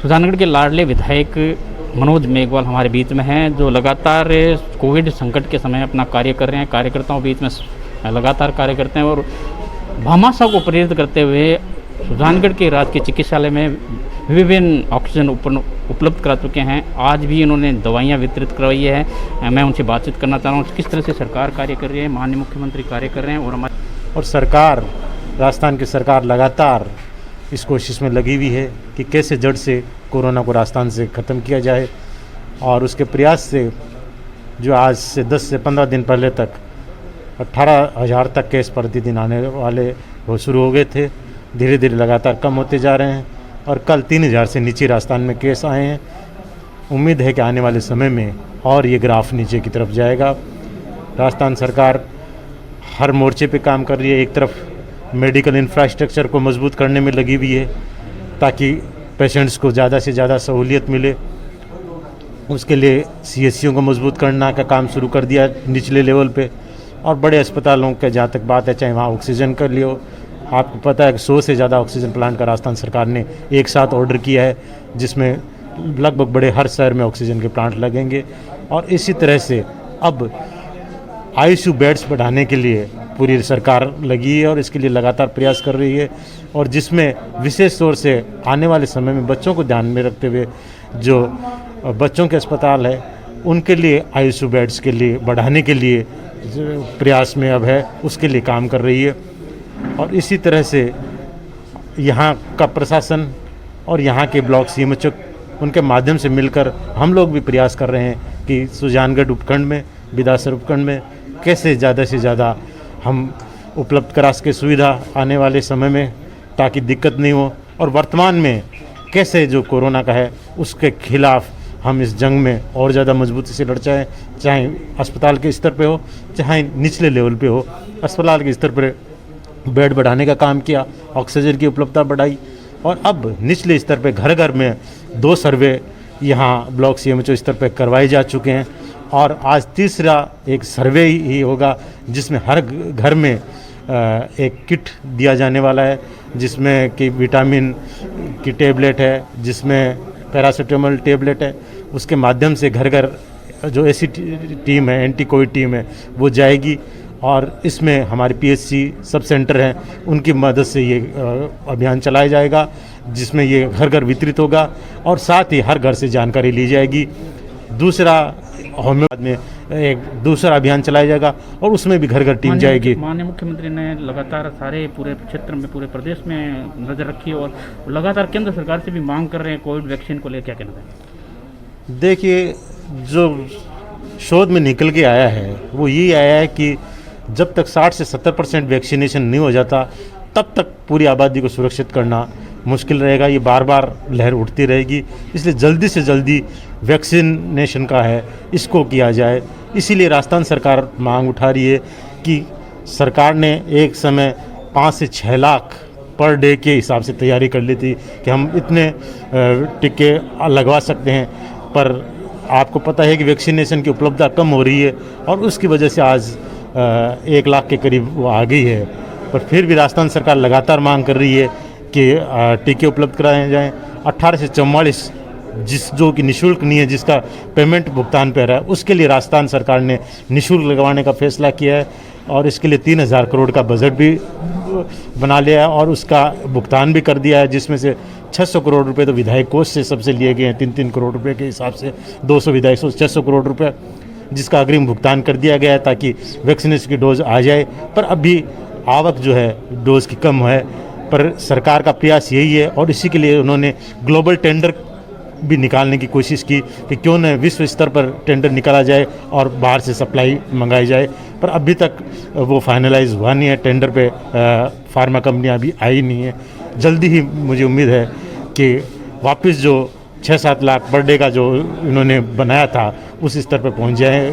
सुजानगढ़ के लाडले विधायक मनोज मेघवाल हमारे बीच में हैं, जो लगातार कोविड संकट के समय अपना कार्य कर रहे हैं, कार्यकर्ताओं बीच में लगातार कार्य करते हैं और भामाशाह को प्रेरित करते हुए सुजानगढ़ के राजकीय चिकित्सालय में विभिन्न ऑक्सीजन उपलब्ध करा चुके हैं। आज भी इन्होंने दवाइयाँ वितरित करवाई है। मैं उनसे बातचीत करना चाह रहा हूँ किस तरह से सरकार कार्य कर रही है, माननीय मुख्यमंत्री कार्य कर रहे हैं और सरकार, राजस्थान की सरकार लगातार इस कोशिश में लगी हुई है कि कैसे जड़ से कोरोना को राजस्थान से ख़त्म किया जाए। और उसके प्रयास से जो आज से 10 से 15 दिन पहले तक 18,000 तक केस प्रतिदिन आने वाले वो शुरू हो गए थे, धीरे धीरे लगातार कम होते जा रहे हैं और कल 3,000 से नीचे राजस्थान में केस आए हैं। उम्मीद है कि आने वाले समय में और ये ग्राफ नीचे की तरफ जाएगा। राजस्थान सरकार हर मोर्चे पे काम कर रही है। एक तरफ मेडिकल इंफ्रास्ट्रक्चर को मजबूत करने में लगी हुई है ताकि पेशेंट्स को ज़्यादा से ज़्यादा सहूलियत मिले। उसके लिए सीएचसीओ को मजबूत करना का काम शुरू कर दिया निचले लेवल पे, और बड़े अस्पतालों के जहाँ तक बात है, चाहे वहाँ ऑक्सीजन कर लियो। आपको पता है कि 100 से ज़्यादा ऑक्सीजन प्लांट का राजस्थान सरकार ने एक साथ ऑर्डर किया है, जिसमें लगभग बड़े हर शहर में ऑक्सीजन के प्लांट लगेंगे। और इसी तरह से अब आईसीयू बेड्स बढ़ाने के लिए पूरी सरकार लगी है और इसके लिए लगातार प्रयास कर रही है, और जिसमें विशेष तौर से आने वाले समय में बच्चों को ध्यान में रखते हुए जो बच्चों के अस्पताल है उनके लिए आईसीयू बेड्स के लिए बढ़ाने के लिए प्रयास में अब है, उसके लिए काम कर रही है। और इसी तरह से यहाँ का प्रशासन और यहाँ के ब्लॉक सीएमएचओ उनके माध्यम से मिलकर हम लोग भी प्रयास कर रहे हैं कि सुजानगढ़ उपखंड में, बिदासर उपखंड में कैसे ज़्यादा से ज़्यादा हम उपलब्ध करा सके सुविधा आने वाले समय में, ताकि दिक्कत नहीं हो। और वर्तमान में कैसे जो कोरोना का है उसके खिलाफ हम इस जंग में और ज़्यादा मजबूती से लड़ चाहे अस्पताल के स्तर पे हो, चाहे निचले लेवल पे हो। अस्पताल के स्तर पर बेड बढ़ाने का काम किया, ऑक्सीजन की उपलब्धता बढ़ाई, और अब निचले स्तर पे घर घर में 2 सर्वे यहाँ ब्लॉक सीएमएचओ स्तर पे करवाए जा चुके हैं। और आज तीसरा एक सर्वे ही होगा जिसमें हर घर में एक किट दिया जाने वाला है, जिसमें कि विटामिन की टेबलेट है, जिसमें पैरासीटामोल टेबलेट है। उसके माध्यम से घर घर जो ऐसी टीम है, एंटी कोविड टीम है, वो जाएगी। और इसमें हमारे पीएचसी सब सेंटर हैं, उनकी मदद से ये अभियान चलाया जाएगा, जिसमें ये घर घर वितरित होगा और साथ ही हर घर से जानकारी ली जाएगी। दूसरा होम्योपैथ में एक दूसरा अभियान चलाया जाएगा और उसमें भी घर घर टीम जाएगी। माननीय मुख्यमंत्री ने लगातार सारे पूरे क्षेत्र में, पूरे प्रदेश में नज़र रखी और लगातार केंद्र सरकार से भी मांग कर रहे हैं कोविड वैक्सीन को लेकर, क्या कहना है? देखिए, जो शोध में निकल के आया है वो ये आया है कि जब तक 60 से 70% वैक्सीनेशन नहीं हो जाता तब तक पूरी आबादी को सुरक्षित करना मुश्किल रहेगा। ये बार बार लहर उठती रहेगी, इसलिए जल्दी से जल्दी वैक्सीनेशन का है इसको किया जाए। इसीलिए राजस्थान सरकार मांग उठा रही है कि सरकार ने एक समय 5 से 6 लाख पर डे के हिसाब से तैयारी कर ली थी कि हम इतने टीके लगवा सकते हैं, पर आपको पता है कि वैक्सीनेशन की उपलब्धता कम हो रही है और उसकी वजह से आज 1 लाख के करीब वो आ गई है। पर फिर भी राजस्थान सरकार लगातार मांग कर रही है कि टीके उपलब्ध कराए जाएं। 18 से 44 जो कि निःशुल्क नहीं है, जिसका पेमेंट भुगतान पर है, उसके लिए राजस्थान सरकार ने निःशुल्क लगवाने का फैसला किया है और इसके लिए 3,000 करोड़ का बजट भी बना लिया है और उसका भुगतान भी कर दिया है, जिसमें से 600 करोड़ रुपए तो विधायक कोष से सबसे लिए गए हैं। 3-3 करोड़ रुपए के हिसाब से 200 विधायक 600 करोड़ रुपए जिसका अग्रिम भुगतान कर दिया गया है ताकि वैक्सीनेशन की डोज आ जाए। पर अभी आवक जो है डोज की कम है, पर सरकार का प्रयास यही है और इसी के लिए उन्होंने ग्लोबल टेंडर भी निकालने की कोशिश की कि क्यों न विश्व स्तर पर टेंडर निकाला जाए और बाहर से सप्लाई मंगाई जाए। पर अभी तक वो फाइनलाइज हुआ नहीं है, टेंडर पे फार्मा कंपनियां अभी आई नहीं है। जल्दी ही मुझे उम्मीद है कि वापस जो 6-7 लाख पर डे का जो इन्होंने बनाया था उस स्तर पर पहुंच जाए